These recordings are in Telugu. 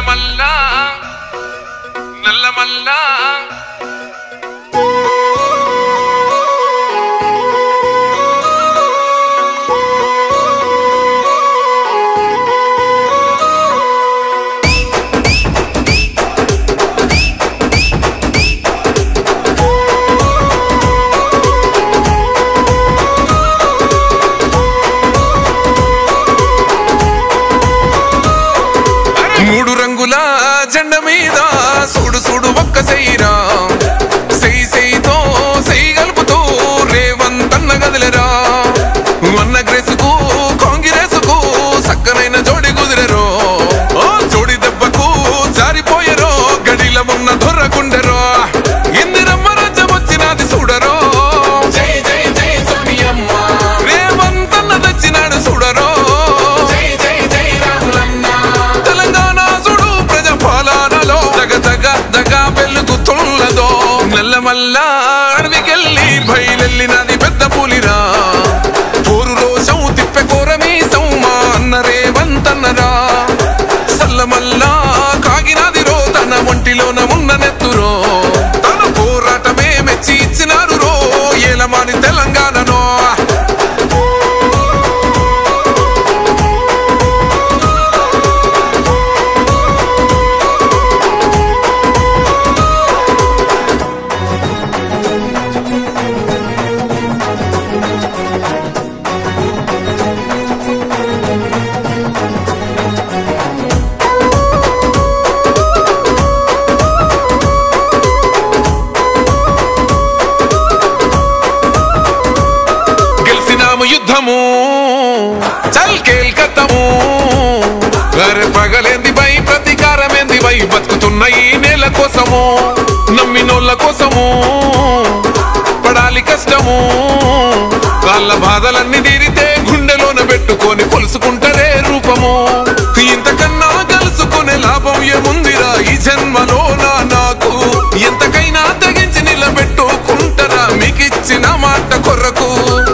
నల్లమల్లా నల్లమల్లా మూడు రంగుల జెండ మీద సూడు సూడు ఒక్క సెయ్యిరా సెయ్యి సెయ్యితో సెయ్యి కలుపుతూ రేవంతన్న గదిలేరా అన్న గ్రేసుకు కాంగ్రెసుకు సక్కనైన జోడి కుదిరెరో జోడి దెబ్బకు జారిపోయరో గడిల ఉన్న దొర్రకుండెరో ఇందిరమ్మ రాజ్యం వచ్చినది చూడరో జై జై జై సోనియమ్మ రేవంతన్న తెచ్చినాడు చూడరో నల్లమల్లా అడవికెళ్ళి బయలెళ్ళినది పెద్ద పులిరా పోరు రోషం తిప్పె కోరమీసం మా అన్న రేవంతన్నరా సల్లమల్లా కాగినది రో తన ఒంటిలోన ఉన్న నెత్తురో తన పోరాటమే మెచ్చి ఇచ్చినారు రో ఏలమాని తెలంగాణనో యుద్ధము చల్ కేల్కతము అరే పగలేంది బై ప్రతీకారమేంది బై బతుకుతున్న ఈ నేల కోసము నమ్మినోళ్ళ కోసము పడాలి కష్టము వాళ్ళ బాధలన్నీ తీరితే గుండెలోన పెట్టుకొని కొలుసుకుంటారే రూపము ఇంతకన్నా కలుసుకునే లాభం ఏముందిరా ఈ జన్మలో నాకు ఎంతకైనా తెగించి నిలబెట్టుకుంటారా మీకిచ్చిన మాట కొరకు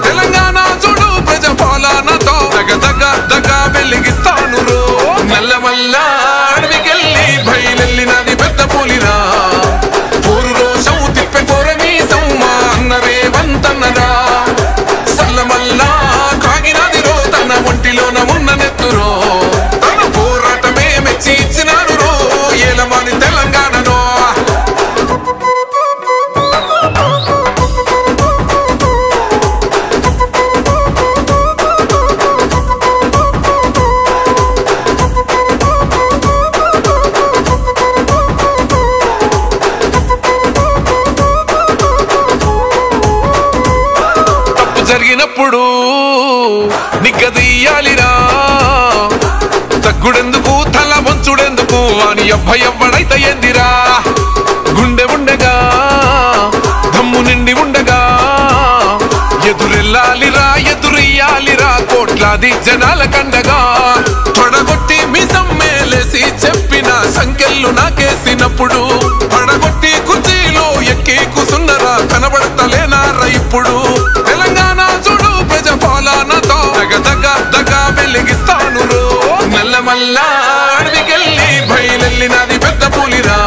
తెలంగాణ చూడు ప్రజాపాలనతో దగ వెలిగిస్తాను రో నల్లమల్లా అడవికెళ్ళి బయలెళ్ళినది పెద్ద పులిరా పోరు రోషం తిప్పె కోరమీసం మా అన్న రేవంతన్నరా సల్లమల్లా కాగినది రో తన ఒంటిలోన ఉన్న నెత్తురో తన పోరాటమే మెచ్చి ఇచ్చినాడు రో ఏలమాని తెలంగాణనో జరిగినప్పుడు నిగ్గదీయాలిరా తగ్గుడెందుకు తల వంచుడెందుకు అని ఎవ్వడైతే ఏందిరా గుండె ఉండగా దమ్ము నిండి ఉండగా ఎదురెళ్ళాలిరా ఎదురెయ్యాలిరా కోట్లాది జనాల కండగా తొడగొట్టి మిసం మేలేసి చెప్పిన సంఖ్యలు నాకేసినప్పుడు పడగొట్టి కుర్చీలో ఎక్కి కూసున్నరా కనబడతలేనారా ఇప్పుడు తెలంగాణ చూడు ప్రజాపాలనతో దగ వెలిగిస్తాను రో నల్లమల్లా అడవికెళ్ళి బయలెళ్ళినది పెద్ద పులిరా